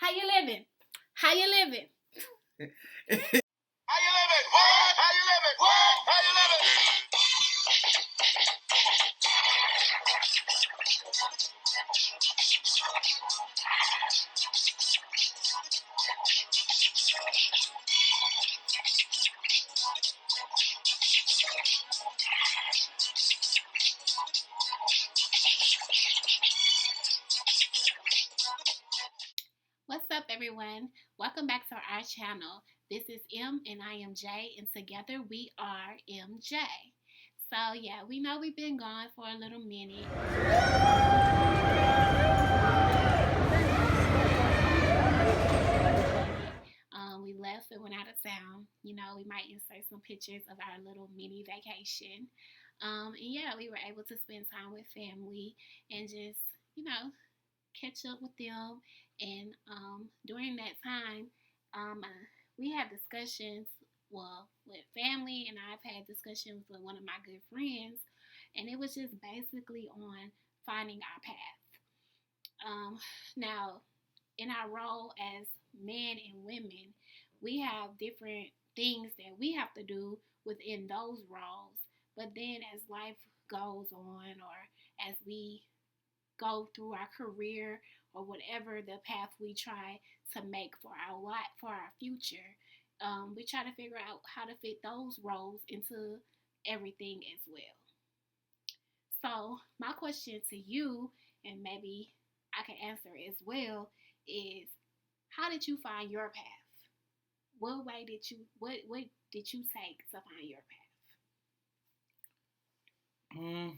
How you living? How you living? How you living? What? How you living? What? How you living? What's up, everyone? Welcome back to our channel. This is M and I am J, and together we are MJ. So, yeah, we know we've been gone for a little minute. We left and went out of town. We might insert some pictures of our little mini vacation. And yeah, we were able to spend time with family and just, catch up with them. And during that time, we had discussions, well, with family, and I've had discussions with one of my good friends. And it was just basically on finding our path. Now, in our role as men and women, we have different things that we have to do within those roles. But then as life goes on, or as we go through our career, or whatever the path we try to make for our life, for our future, we try to figure out how to fit those roles into everything as well. So my question to you, and maybe I can answer as well, is how did you find your path? What did you take to find your path?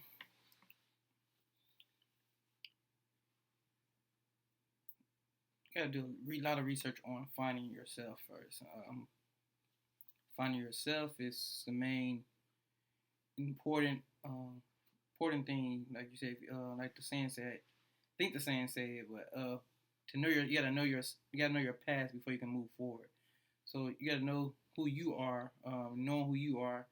You gotta do a lot of research on finding yourself first. Finding yourself is the main important important thing. Like you said, like the saying said. I think the saying said, but to know you gotta know your past before you can move forward. So you gotta know who you are. Knowing who you are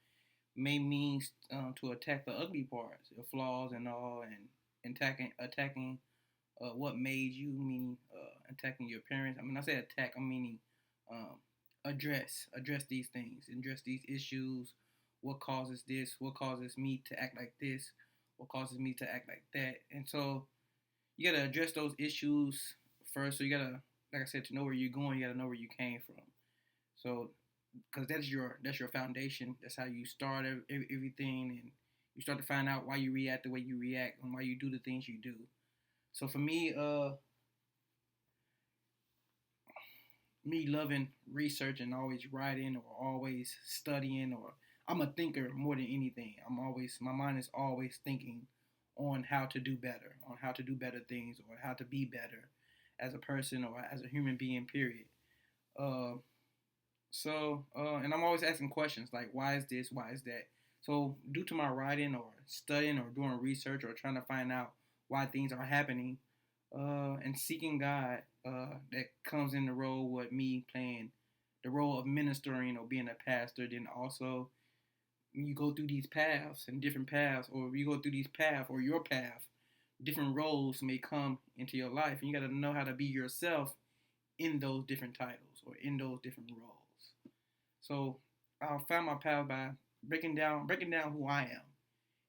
may means to attack the ugly parts, your flaws and all, and attacking what made you, meaning attacking your parents. I mean, I say attack, I'm meaning um, address these things, address these issues. What causes this? What causes me to act like this? What causes me to act like that? And so you gotta address those issues first. So you gotta, like I said, to know where you're going, you gotta know where you came from. So, because that's your foundation. That's how you start everything, and you start to find out why you react the way you react and why you do the things you do. So for me, me loving research and always writing or always studying, or I'm a thinker more than anything. My mind is always thinking on how to do better, on how to do better things, or how to be better as a person or as a human being, period. Uh, and I'm always asking questions like, why is this? Why is that? So, due to my writing or studying or doing research or trying to find out why things are happening, and seeking God, that comes in the role with me playing the role of ministering or being a pastor. Then also, when you go through these paths and different paths, or you go through these paths or your path, different roles may come into your life, and you got to know how to be yourself in those different titles or in those different roles. So I found my path by breaking down who I am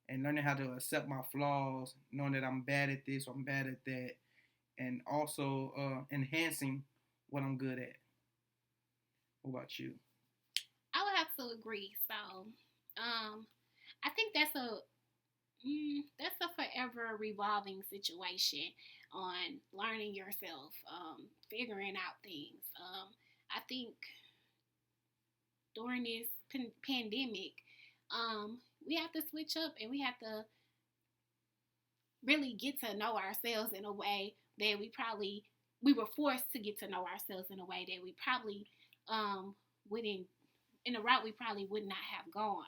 and learning how to accept my flaws, knowing that I'm bad at this or I'm bad at that, and also enhancing what I'm good at. What about you? I would have to agree. So, I think that's a forever revolving situation on learning yourself, figuring out things. I think during this pandemic, we have to switch up and we have to really get to know ourselves in a way that we were forced to get to know ourselves in a way that we probably wouldn't, in a route we probably would not have gone.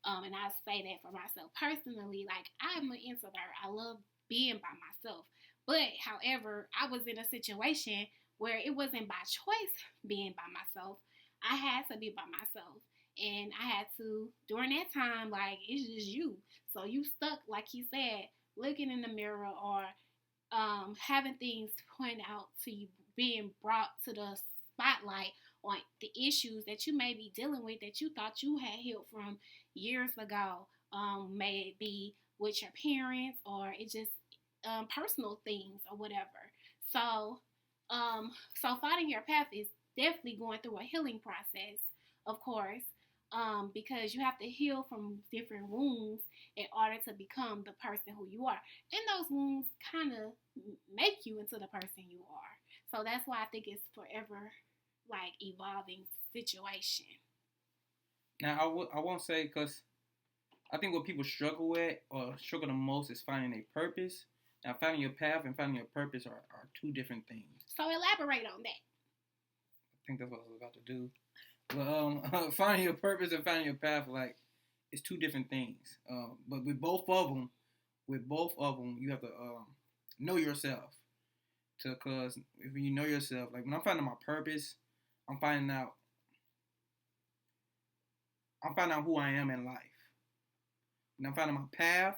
And I say that for myself personally. Like, I'm an introvert. I love being by myself. But however, I was in a situation where it wasn't by choice being by myself. I had to be by myself. And I had to, during that time, like, it's just you. So you stuck, like he said, looking in the mirror, or having things point out to you, being brought to the spotlight on the issues that you may be dealing with that you thought you had healed from years ago. May it be with your parents or it just personal things or whatever. So, so finding your path is definitely going through a healing process, of course, because you have to heal from different wounds in order to become the person who you are. And those wounds kind of make you into the person you are. So that's why I think it's forever like evolving situation. Now, I won't say because I think what people struggle with or struggle the most is finding a purpose. Now, finding your path and finding your purpose are two different things. So elaborate on that. I think that's what I was about to do. But finding your purpose and finding your path, like, it's two different things. But with both of them, you have to know yourself. Because if you know yourself, like when I'm finding my purpose, I'm finding out who I am in life. When I'm finding my path,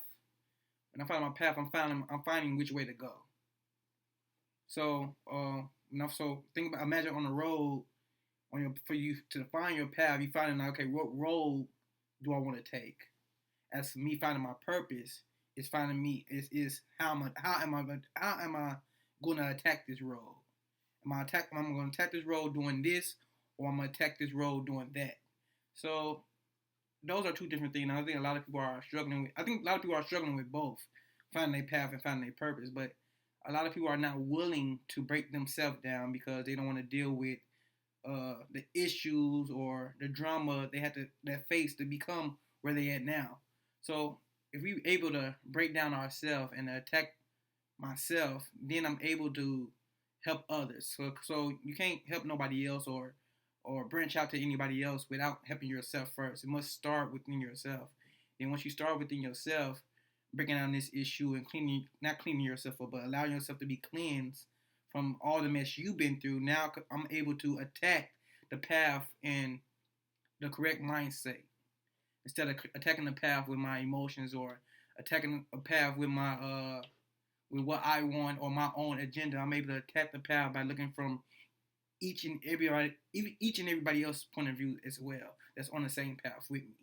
I'm finding which way to go. So, imagine on the road, for you to find your path, you finding out, okay, what road do I want to take? As for me finding my purpose, is finding me is how am I going to attack this road? I'm going to attack this road doing this, or I'm going to attack this road doing that. So those are two different things. I think a lot of people are struggling with both, finding their path and finding their purpose. But a lot of people are not willing to break themselves down because they don't want to deal with the issues or the drama they face to become where they at now. So if we're able to break down ourselves and attack myself, then I'm able to help others. So you can't help nobody else or branch out to anybody else without helping yourself first. It must start within yourself. And once you start within yourself, breaking down this issue and not cleaning yourself up, but allowing yourself to be cleansed from all the mess you've been through, now I'm able to attack the path in the correct mindset. Instead of attacking the path with my emotions or attacking a path with my with what I want or my own agenda, I'm able to attack the path by looking from each and everybody else's point of view as well. That's on the same path with me.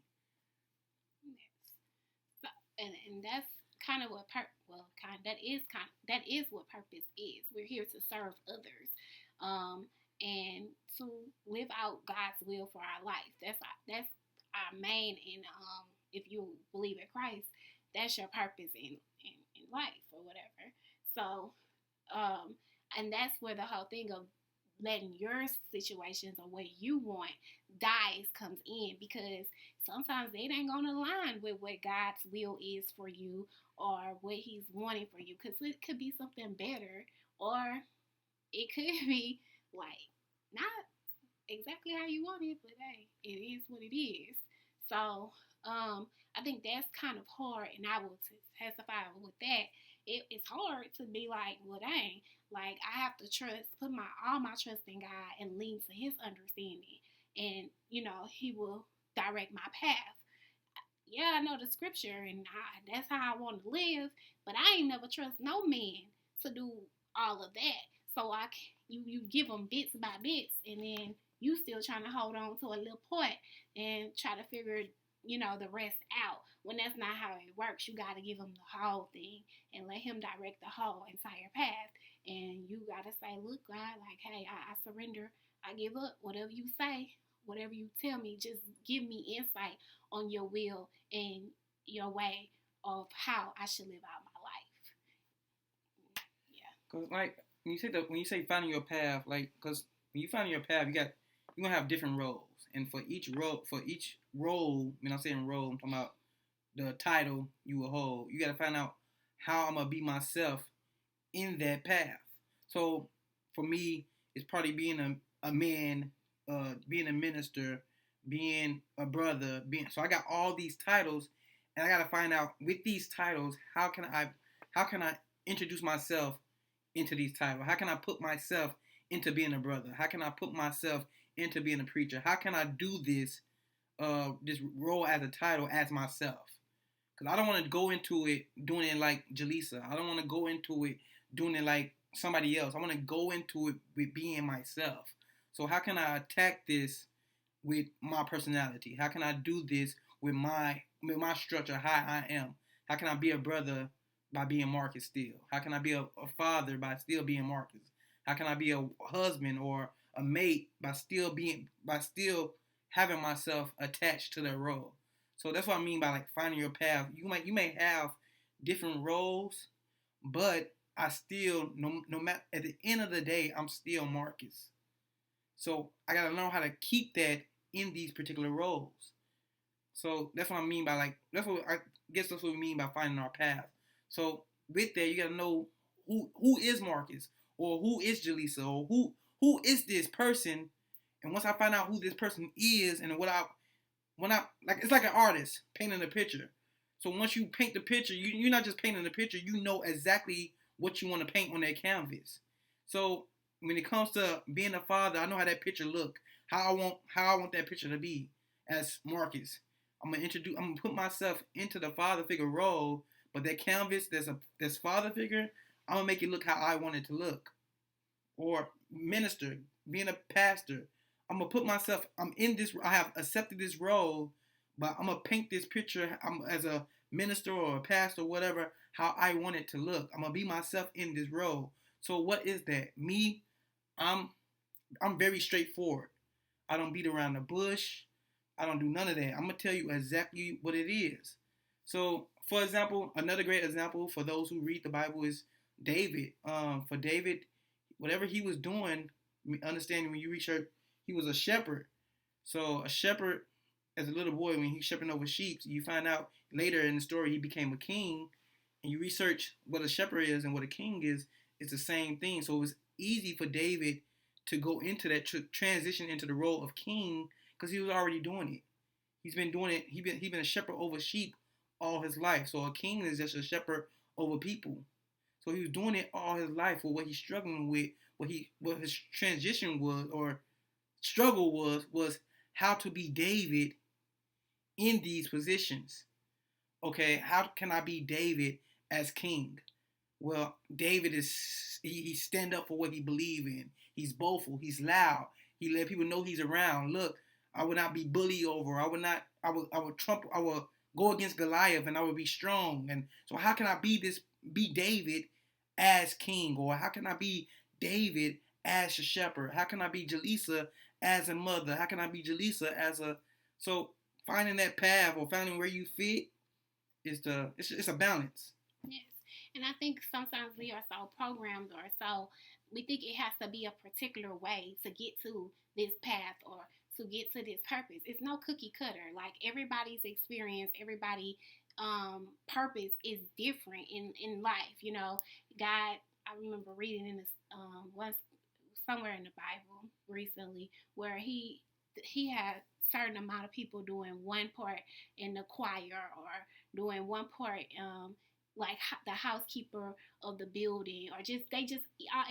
Yes. And that's kind of what that is what purpose is. We're here to serve others, and to live out God's will for our life. That's our main. And if you believe in Christ, that's your purpose in life or whatever. So, and that's where the whole thing of letting your situations or what you want dies comes in, because sometimes they ain't gonna align with what God's will is for you or what He's wanting for you, because it could be something better or it could be like not exactly how you want it, but hey, it is what it is. So I think that's kind of hard, and I will testify with that. It's hard to be like, well, dang, like I have to put all my trust in God and lean to His understanding, and He will direct my path. Yeah, I know the scripture, and that's how I want to live, but I ain't never trust no man to do all of that. So you give them bits by bits, and then you still trying to hold on to a little point and try to figure the rest out, when that's not how it works. You got to give him the whole thing and let him direct the whole entire path. And you got to say, look, God, like, hey, I surrender. I give up. Whatever you say, whatever you tell me, just give me insight on your will and your way of how I should live out my life. Yeah. Because, like, when you say finding your path, like, because when you find your path, you're gonna have different roles, and for each role, when I'm saying role, I'm talking about the title you will hold. You gotta find out how I'm gonna be myself in that path. So for me, it's probably being a man, being a minister, being a brother, so I got all these titles, and I gotta find out with these titles how can I introduce myself into these titles? How can I put myself into being a brother? How can I put myself into being a preacher? How can I do this role as a title as myself? Because I don't want to go into it doing it like Jaleesa. I don't want to go into it doing it like somebody else. I want to go into it with being myself. So how can I attack this with my personality? How can I do this with my structure, how I am? How can I be a brother by being Marcus still? How can I be a father by still being Marcus? How can I be a husband or a mate by still having myself attached to that role? So that's what I mean by like finding your path. You may have different roles, but I still no matter at the end of the day, I'm still Marcus. So I gotta learn how to keep that in these particular roles. So that's what I mean by like that's what we mean by finding our path. So with that, you gotta know who is Marcus or who is Jaleesa or who is this person. And once I find out who this person is and when I like it's like an artist painting a picture. So once you paint the picture, you're not just painting the picture. You know exactly what you want to paint on that canvas. So when it comes to being a father, I know how that picture look. How I want that picture to be as Marcus. I'm gonna put myself into the father figure role, but that canvas that's father figure, I'm gonna make it look how I want it to look. Or minister, being a pastor, I'm gonna put myself. I have accepted this role, but I'm gonna paint this picture. As a minister or a pastor, or whatever, how I want it to look. I'm gonna be myself in this role. So what is that? Me, I'm very straightforward. I don't beat around the bush. I don't do none of that. I'm gonna tell you exactly what it is. So, for example, another great example for those who read the Bible is David. For David, whatever he was doing, understanding when you research, he was a shepherd. So a shepherd, as a little boy, when he's shepherding over sheep, you find out later in the story he became a king. And you research what a shepherd is and what a king is, it's the same thing. So it was easy for David to go into that transition into the role of king because he was already doing it. He's been doing it. He's been a shepherd over sheep all his life. So a king is just a shepherd over people. So he was doing it all his life. For what he's struggling with, what his transition was or struggle was how to be David in these positions. Okay, how can I be David as king? Well, David he stand up for what he believe in. He's boastful. He's loud. He let people know he's around. Look, I would not be bullied over. I would go against Goliath and I would be strong. And so how can I be David as king? Or how can I be David as a shepherd? How can I be Jaleesa as a mother? How can I be Jaleesa as a so finding that path or finding where you fit it's a balance. Yes. And I think sometimes we are so programmed or so we think it has to be a particular way to get to this path or to get to this purpose. It's no cookie cutter. Like everybody's experience, everybody purpose is different in life. You know, God. I remember reading in this once somewhere in the Bible recently where he had certain amount of people doing one part in the choir or doing one part like the housekeeper of the building or just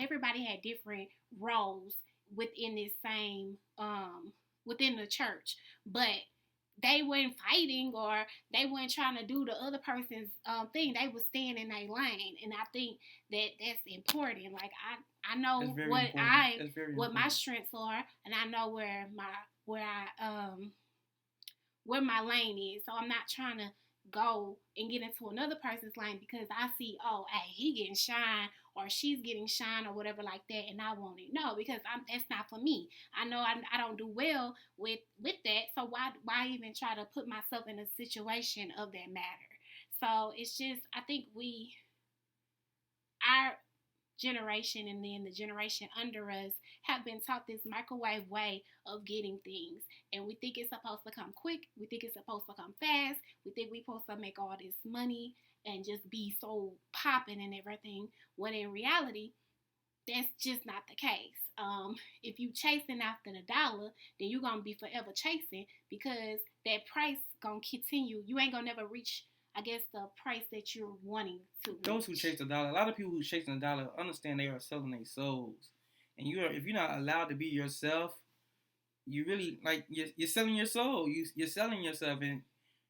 everybody had different roles within this same within the church, but they weren't fighting or they weren't trying to do the other person's thing. They was staying in their lane, and I think that's important. Like I know what my strengths are, and I know where my lane is. So I'm not trying to go and get into another person's lane because I see, oh, hey, he getting shine or she's getting shine or whatever like that, and I want it. No, because that's not for me. I know I don't do well with that, so why even try to put myself in a situation of that matter? So it's just, I think our generation and then the generation under us have been taught this microwave way of getting things, and we think it's supposed to come quick, we think it's supposed to come fast, we think we're supposed to make all this money and just be so popping and everything, when in reality that's just not the case. If you chasing after the dollar, then you're gonna be forever chasing because that price gonna continue. You ain't gonna never reach, I guess, the price that you're wanting to reach. Those who chase the dollar, a lot of people who chasing the dollar understand they are selling their souls. And if you're not allowed to be yourself, you really like you're selling your soul. You're selling yourself, and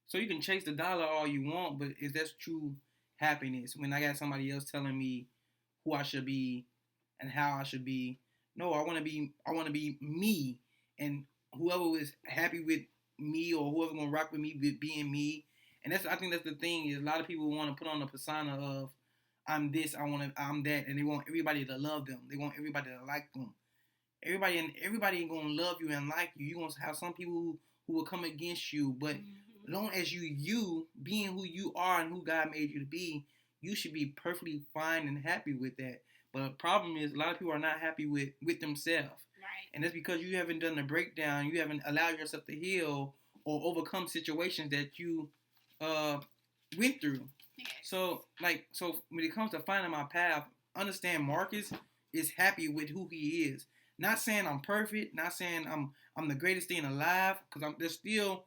so you can chase the dollar all you want, but is that true happiness? When I got somebody else telling me who I should be and how I should be. No, I want to be me, and whoever is happy with me or whoever gonna rock with me with being me. And I think that's the thing is a lot of people want to put on a persona of I'm this, I'm that, and they want everybody to love them. They want everybody to like them. Everybody ain't gonna love you and like you. You gonna have some people who will come against you, but long as you being who you are and who God made you to be, you should be perfectly fine and happy with that. But the problem is a lot of people are not happy with themselves. Right. And that's because you haven't done the breakdown, you haven't allowed yourself to heal or overcome situations that you went through. Yes. So when it comes to finding my path, understand Marcus is happy with who he is. Not saying I'm perfect, not saying I'm the greatest thing alive, because there's still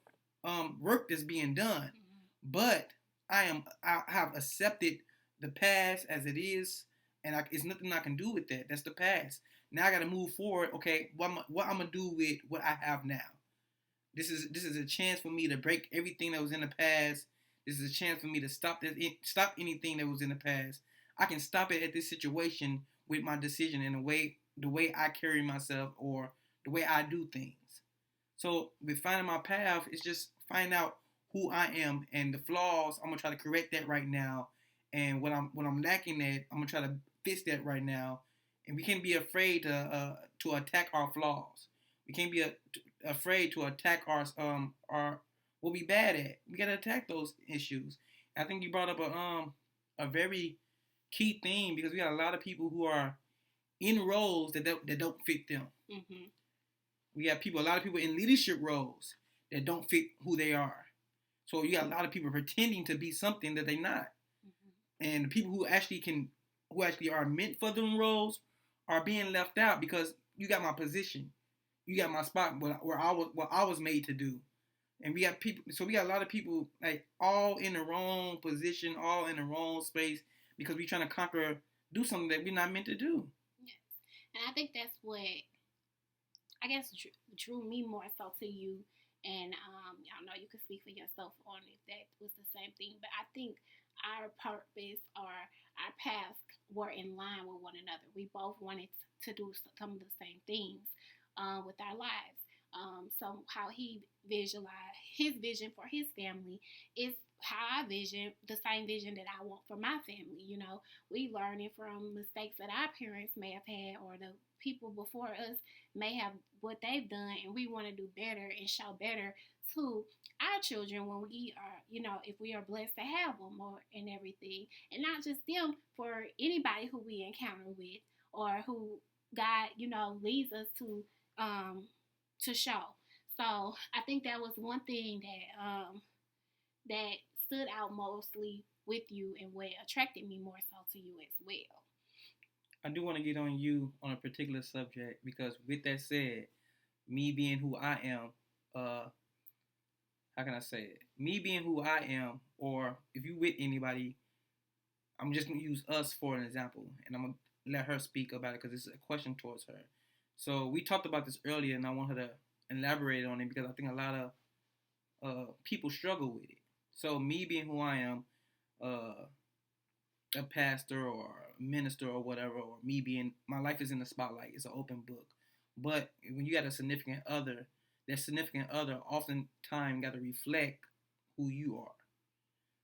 work that's being done. But I have accepted the past as it is, and it's nothing I can do with that. That's the past. Now I got to move forward. Okay, what I'm gonna do with what I have now? This is a chance for me to break everything that was in the past. This is a chance for me to stop anything that was in the past. I can stop it at this situation with my decision and the way I carry myself or the way I do things. So with finding my path, it's just find out who I am and the flaws. I'm gonna try to correct that right now, and what I'm lacking at, I'm gonna try to fix that right now. And we can't be afraid to attack our flaws. We can't be afraid to attack our what we bad at. We gotta attack those issues. I think you brought up a very key thing because we got a lot of people who are in roles that don't fit them. Mm-hmm. We have a lot of people in leadership roles that don't fit who they are. So you got a lot of people pretending to be something that they're not. Mm-hmm. And the people who actually are meant for them roles are being left out because you got my position, you got my spot where I was made to do. And we got people, so we got a lot of people like all in the wrong position, all in the wrong space because we're trying to do something that we're not meant to do. Yes. And I think that's what, I guess, drew me more so to you. And y'all know you can speak for yourself on if that was the same thing. But I think our purpose or our paths were in line with one another. We both wanted to do some of the same things with our lives. So how he visualized his vision for his family is how I vision the same vision that I want for my family. You know, we learning from mistakes that our parents may have had or the people before us may have what they've done, and we want to do better and show better to our children when we are, you know, if we are blessed to have them or and everything, and not just them, for anybody who we encounter with or who God, you know, leads us to show. So I think that was one thing that stood out mostly with you and what attracted me more so to you as well. I do want to get on you on a particular subject because with that said, me being who I am, how can I say it? Me being who I am, or if you with anybody, I'm just gonna use us for an example, and I'm gonna let her speak about it because it's a question towards her. So we talked about this earlier, and I want her to elaborate on it because I think a lot of people struggle with it. So me being who I am, a pastor or a minister or whatever, or me being, my life is in the spotlight. It's an open book. But when you got a significant other, that significant other oftentimes got to reflect who you are.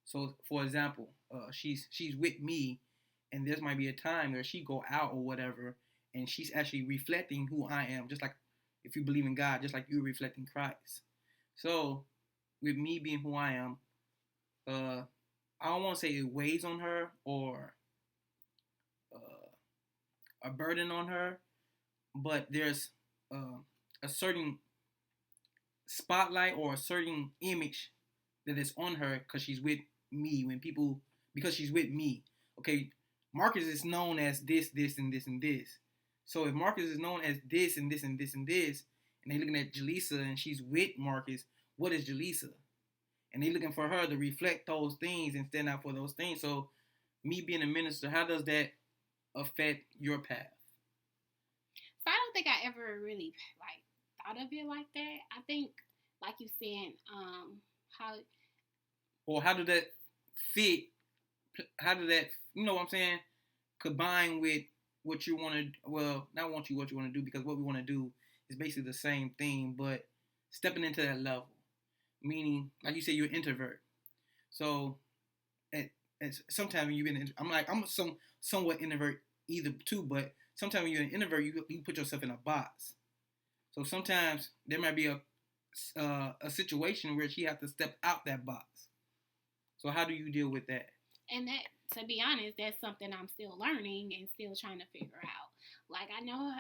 So, for example, she's with me, and there might be a time where she go out or whatever, and she's actually reflecting who I am, just like if you believe in God, just like you're reflecting Christ. So, with me being who I am, I don't want to say it weighs on her or a burden on her, but there's a certain spotlight or a certain image that is on her because she's with me. Because she's with me. Okay, Marcus is known as this, and this, and this. So if Marcus is known as this, and this, and this, and this, and they're looking at Jaleesa and she's with Marcus, what is Jaleesa? And they're looking for her to reflect those things and stand out for those things. So me being a minister, how does that affect your path? So I don't think I ever really thought of it like that. I think, like you said, how did that fit? How did that, you know what I'm saying? combined with what you want to, well, not what you want to do, because what we want to do is basically the same thing, but stepping into that level, meaning, like you say, you're an introvert. So, and sometimes when you've been, I'm somewhat introvert either too, but sometimes when you're an introvert, you put yourself in a box. So sometimes there might be a situation where she has to step out that box. So how do you deal with that? And that, to be honest, that's something I'm still learning and still trying to figure out. Like, I know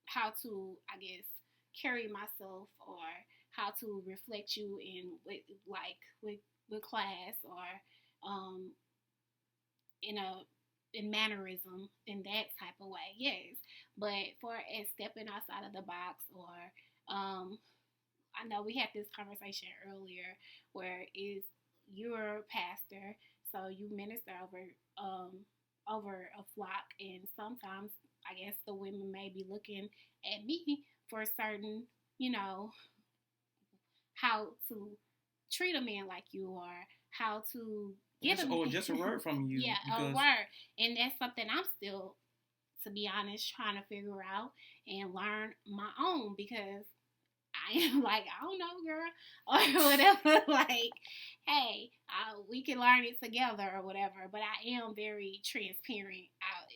how to, I guess, carry myself, or how to reflect you with class, or in a in mannerism, in that type of way, yes. But for as stepping outside of the box, or I know we had this conversation earlier where is you're a pastor, so you minister over a flock, and sometimes I guess the women may be looking at me for certain, you know, how to treat a man like you, or how to give him just a word from you. Yeah, a word, and that's something I'm still, to be honest, trying to figure out and learn my own, because I am like, I don't know, girl, or whatever. Like, hey, we can learn it together or whatever. But I am very transparent.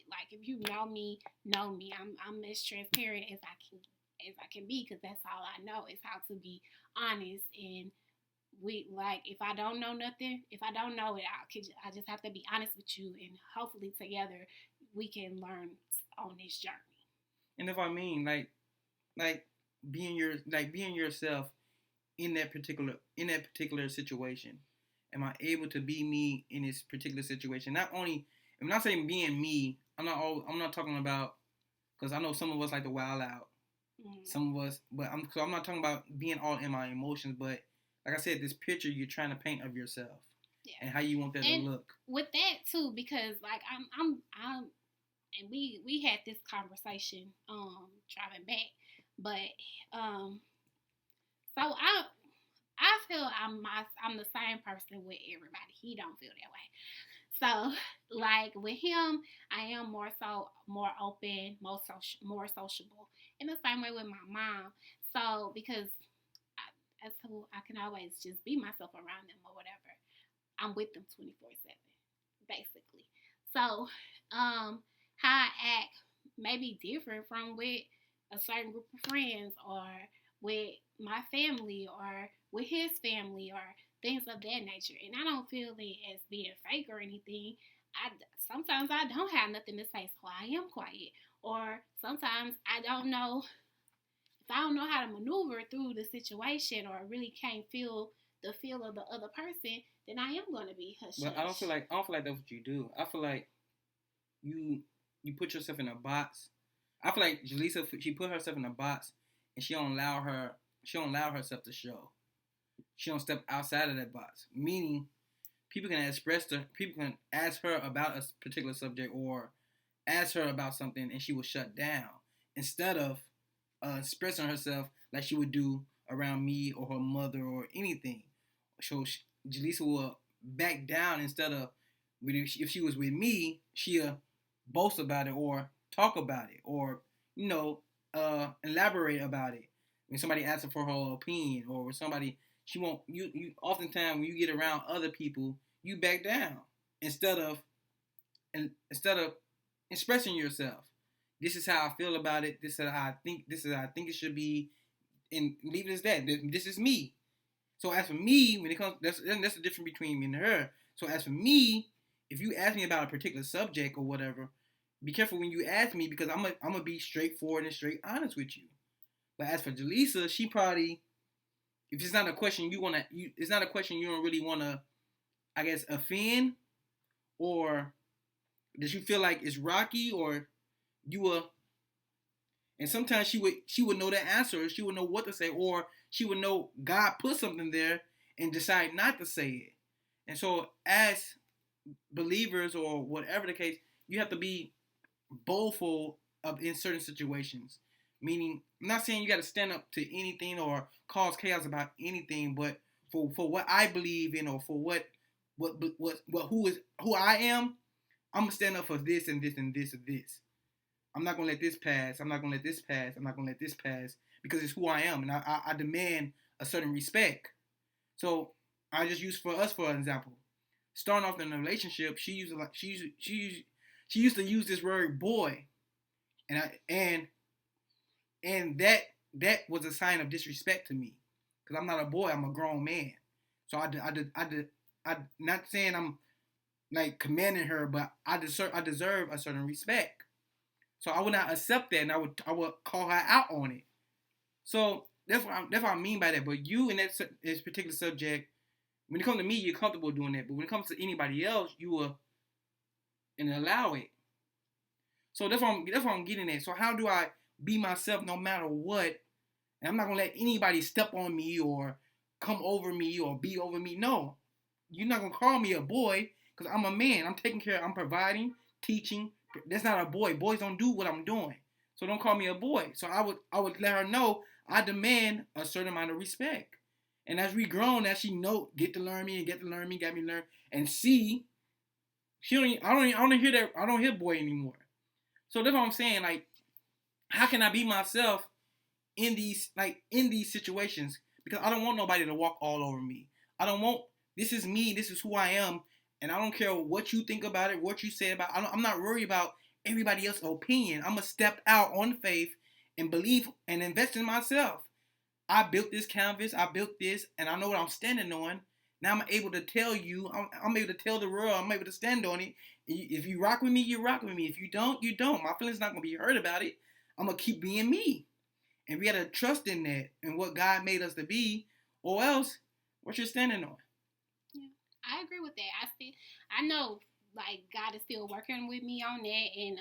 Like, if you know me, know me. I'm as transparent as I can be, because that's all I know is how to be honest. And we, like, if I don't know nothing, if I don't know it, I just have to be honest with you, and hopefully together we can learn on this journey. And if I mean like being yourself in that particular situation. Am I able to be me in this particular situation? Not only, I'm not saying being me. I'm not talking about, because I know some of us like to wild out. Mm-hmm. Some of us, but I'm not talking about being all in my emotions. But like I said, this picture you're trying to paint of yourself, yeah, and how you want that to look. With that too, because like I'm, and we had this conversation driving back. But so I feel I'm the same person with everybody. He don't feel that way. So like with him, I am more open, more sociable. In the same way with my mom. So because I can always just be myself around them or whatever. I'm with them 24/7, basically. So how I act may be different from with a certain group of friends, or with my family, or with his family, or things of that nature. And I don't feel it as being fake or anything. Sometimes I don't have nothing to say, so I am quiet. Or sometimes I don't know, if I don't know how to maneuver through the situation, or really can't feel the feel of the other person, then I am going to be hush. But I don't feel like that's what you do. I feel like you put yourself in a box. I feel like Jaleesa, she put herself in a box, and she don't allow herself to show. She don't step outside of that box. Meaning, people can ask her about a particular subject, or ask her about something, and she will shut down instead of expressing herself like she would do around me or her mother or anything. So Jaleesa will back down instead of, if she was with me, she'll boast about it, or talk about it, or elaborate about it. When somebody asks her for her opinion, or when somebody, she won't. You oftentimes when you get around other people, you back down instead of expressing yourself. This is how I feel about it. This is how I think. This is how I think it should be, and leave it as that. This is me. So as for me, when it comes, that's the difference between me and her. So as for me, if you ask me about a particular subject or whatever, be careful when you ask me, because I'm gonna be straightforward and straight honest with you. But as for Jaleesa, she probably, if it's not a question it's not a question you don't really wanna, I guess, offend, or does you feel like it's rocky, or you will. And sometimes she would know the answer, she would know what to say, or she would know God put something there and decide not to say it. And so as believers, or whatever the case, you have to be boldful in certain situations. Meaning, I'm not saying you got to stand up to anything or cause chaos about anything, but for what I believe in, or for who I am, I'm gonna stand up for this and this and this and this. I'm not gonna let this pass. I'm not gonna let this pass. I'm not gonna let this pass because it's who I am, and I demand a certain respect. So I just use for us for an example. Starting off in a relationship, she used to use this word boy, and that was a sign of disrespect to me because I'm not a boy. I'm a grown man. So I not saying I'm like commanding her, but I deserve a certain respect. So I would not accept that, and I would call her out on it. So that's what I mean by that. But you in this particular subject, when it comes to me, you're comfortable doing that. But when it comes to anybody else, you will and allow it. So that's what I'm getting at. So how do I be myself no matter what? And I'm not gonna let anybody step on me or come over me or be over me. No, you're not gonna call me a boy because I'm a man. I'm taking care. I'm providing, teaching. That's not a boy. Boys don't do what I'm doing. So don't call me a boy. So I would let her know I demand a certain amount of respect. And as we grown, as she get to learn me and get to learn me, got me learn and see, I don't hear that. I don't hear boy anymore. So that's what I'm saying. Like, how can I be myself in these situations? Because I don't want nobody to walk all over me. I don't want. This is me. This is who I am, and I don't care what you think about it, what you say about it. I'm not worried about everybody else's opinion. I'm gonna step out on faith and believe and invest in myself. I built this canvas. I built this, and I know what I'm standing on. Now I'm able to tell you. I'm able to tell the world. I'm able to stand on it. If you rock with me, you rock with me. If you don't, you don't. My feelings not gonna be hurt about it. I'm gonna keep being me, and we gotta trust in that and what God made us to be, or else what you're standing on. Yeah, I agree with that. I know, like God is still working with me on that, and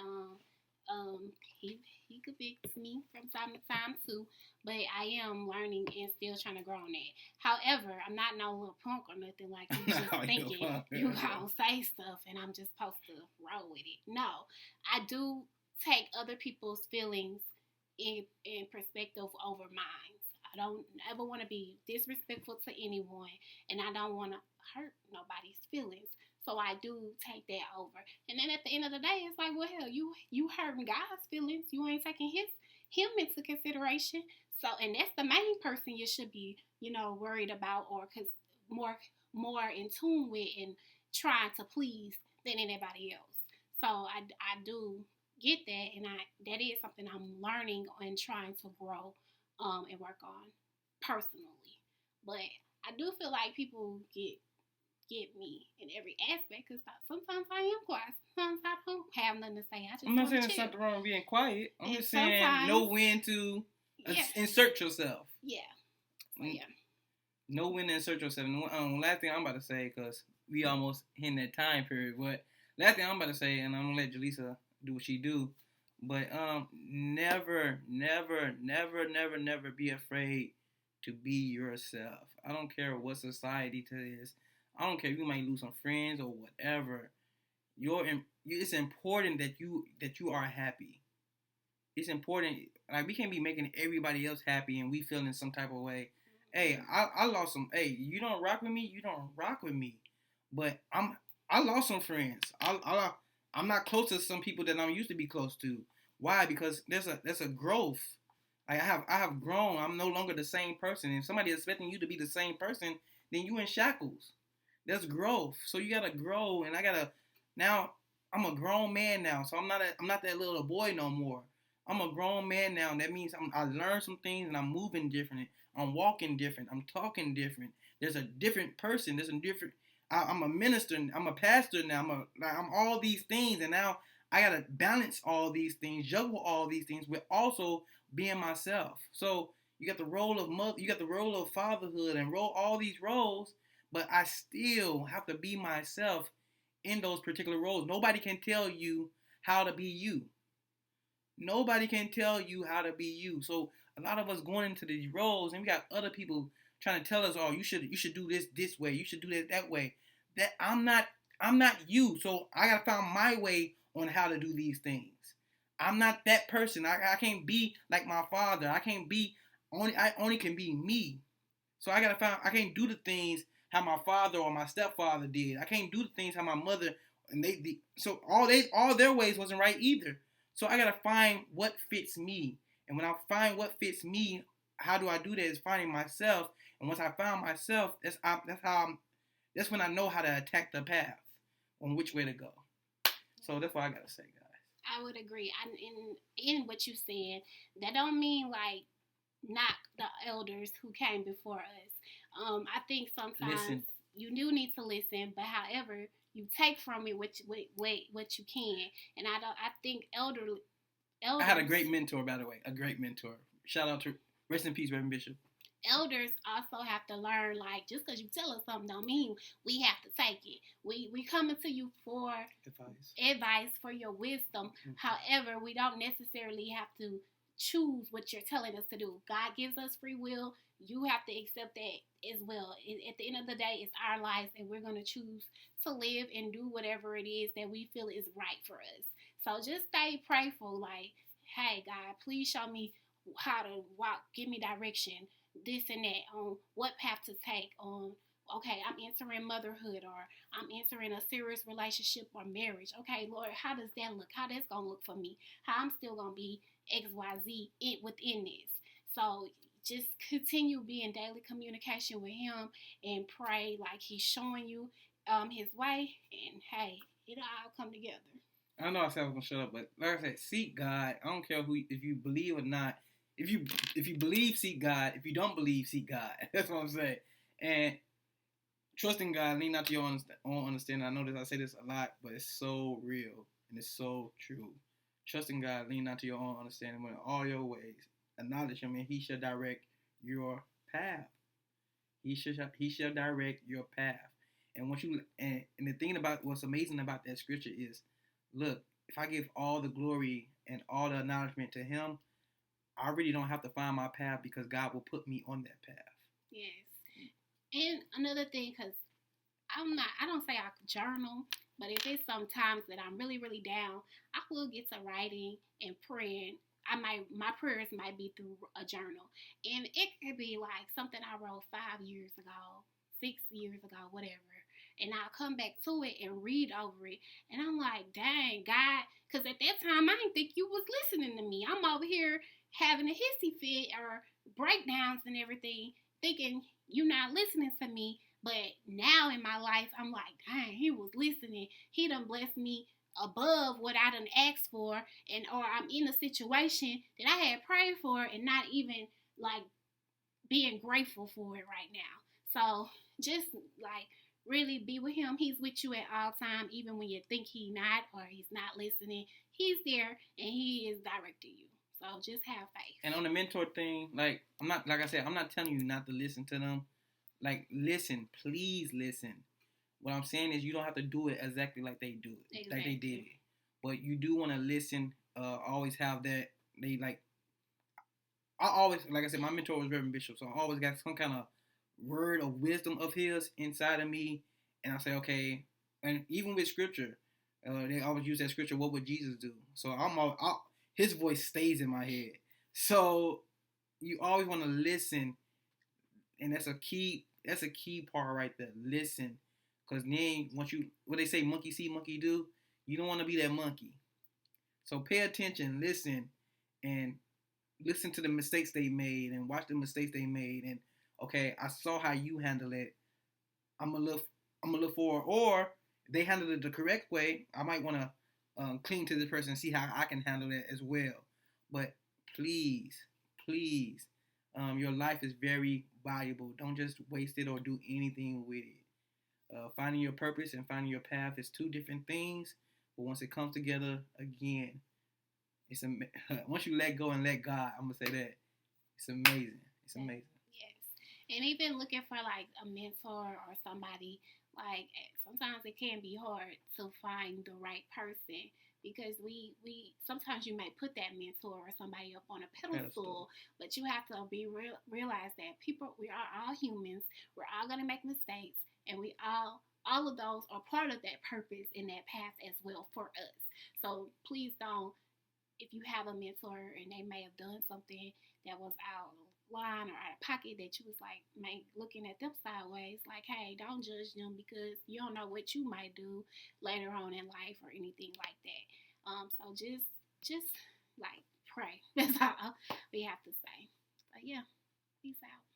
he convicts me from time to time too. But I am learning and still trying to grow on that. However, I'm not no little punk or nothing like you just No, thinking you gonna say stuff and I'm just supposed to roll with it. No, I do take other people's feelings in perspective over mine. I don't ever want to be disrespectful to anyone, and I don't want to hurt nobody's feelings. So I do take that over. And then at the end of the day, it's like, well, hell, you hurting God's feelings. You ain't taking him into consideration. So, and that's the main person you should be, worried about or more more in tune with and trying to please than anybody else. So I do get that, and that is something I'm learning and trying to grow and work on personally. But I do feel like people get me in every aspect because sometimes I am quiet. Sometimes I don't have nothing to say. I just I'm not want to saying there's chill. something wrong with being quiet. I'm And just saying know when to yeah, insert yourself. yeah, yeah. Know when to insert yourself. And last thing I'm about to say, because we almost in that time period, but last thing I'm about to say, and I'm gonna let Jaleesa do what she do, but never, never, never, never, never be afraid to be yourself. I don't care what society says. I don't care if you might lose some friends or whatever. It's important that you are happy. It's important. Like, we can't be making everybody else happy and we feeling some type of way. Hey, I lost some. Hey, you don't rock with me. You don't rock with me. But I lost some friends. I'm not close to some people that I used to be close to. Why? Because there's a growth. Like, I have grown. I'm no longer the same person. If somebody is expecting you to be the same person, then you in shackles. There's growth. So you gotta grow, and now I'm a grown man now. So I'm not that little boy no more. I'm a grown man now. That means I learned some things and I'm moving different. I'm walking different. I'm talking different. There's a different person. There's a different. I'm a minister. I'm a pastor now. I'm all these things, and now I gotta balance all these things, juggle all these things with also being myself. So you got the role of mother, you got the role of fatherhood, and all these roles, but I still have to be myself in those particular roles. Nobody can tell you how to be you. Nobody can tell you how to be you. So a lot of us going into these roles, and we got other people trying to tell us, "Oh, you should do this way. You should do that way." That I'm not you. So I gotta find my way on how to do these things. I'm not that person. I can't be like my father. I only can be me. So I can't do the things how my father or my stepfather did. I can't do the things how my mother and so all their ways wasn't right either. So I gotta find what fits me, and when I find what fits me, how do I do that? Is finding myself, and once I found myself, that's when I know how to attack the path on which way to go. So that's what I gotta say, guys. I would agree. In what you said, that don't mean like knock the elders who came before us. I think sometimes Listen. you do need to listen, but however, you take from it what you can. And I think elders. I had a great mentor, by the way, a great mentor. Shout out to rest in peace, Reverend Bishop. Elders also have to learn, like, just because you tell us something don't mean we have to take it. We coming to you for advice for your wisdom. Mm-hmm. However, we don't necessarily have to choose what you're telling us to do. God gives us free will. You have to accept that as well. At the end of the day, it's our lives, and we're going to choose to live and do whatever it is that we feel is right for us. So just stay prayerful, like, hey, God, please show me how to walk, give me direction, this and that, on what path to take, on, okay, I'm entering motherhood, or I'm entering a serious relationship or marriage. Okay, Lord, how does that look? How that's going to look for me? How I'm still going to be XYZ within this? So just continue being daily communication with him and pray like he's showing you his way, and hey, it'll all come together. I know I said I was gonna shut up, but like I said, seek God. I don't care if you believe or not. If you believe, seek God. If you don't believe, seek God. That's what I'm saying. And trusting God, lean not to your own understanding. I know this. I say this a lot, but it's so real and it's so true. Trusting God, lean not to your own understanding, but in all your ways, acknowledge Him, and He shall direct your path. He shall direct your path. And the thing about what's amazing about that scripture is, look, if I give all the glory and all the acknowledgement to Him, I really don't have to find my path, because God will put me on that path. Yes. And another thing, because I don't say I journal, but if it's sometimes that I'm really, really down, I will get to writing and praying. My prayers might be through a journal. And it could be like something I wrote 5 years ago, 6 years ago, whatever. And I'll come back to it and read over it. And I'm like, dang, God, because at that time, I didn't think you was listening to me. I'm over here having a hissy fit or breakdowns and everything, thinking you're not listening to me. But now in my life, I'm like, dang, he was listening. He done blessed me above what I done asked for, or I'm in a situation that I had prayed for and not even like being grateful for it right now. So just like really be with him. He's with you at all time, even when you think he's not or he's not listening. He's there and he is directing you. So just have faith. And on the mentor thing, like I'm not telling you not to listen to them. Like, listen, please listen. What I'm saying is you don't have to do it exactly like they do it, exactly. Like they did it. But you do want to listen. Always have that. They like. I always, like I said, my mentor was Reverend Bishop, so I always got some kind of word of wisdom of his inside of me, and I say, okay. And even with scripture, they always use that scripture. What would Jesus do? So his voice stays in my head. So you always want to listen, and that's a key part right there. Listen. Because then, what they say, monkey see, monkey do, you don't want to be that monkey. So pay attention, listen, and listen to the mistakes they made, and watch the mistakes they made. And okay, I saw how you handle it. I'm gonna look forward. Or if they handle it the correct way, I might want to cling to this person and see how I can handle it as well. But please, your life is very valuable. Don't just waste it or do anything with it. Finding your purpose and finding your path is two different things, but once it comes together again, once you let go and let God, I'm gonna say that it's amazing. It's amazing. Yes, and even looking for like a mentor or somebody, like sometimes it can be hard to find the right person, because we sometimes you might put that mentor or somebody up on a pedestal. But you have to realize that we are all humans. We're all gonna make mistakes. And we all of those are part of that purpose and that path as well for us. So please don't if you have a mentor and they may have done something that was out of line or out of pocket that you was like looking at them sideways, like, hey, don't judge them because you don't know what you might do later on in life or anything like that. So just like pray. That's all we have to say. But yeah, peace out.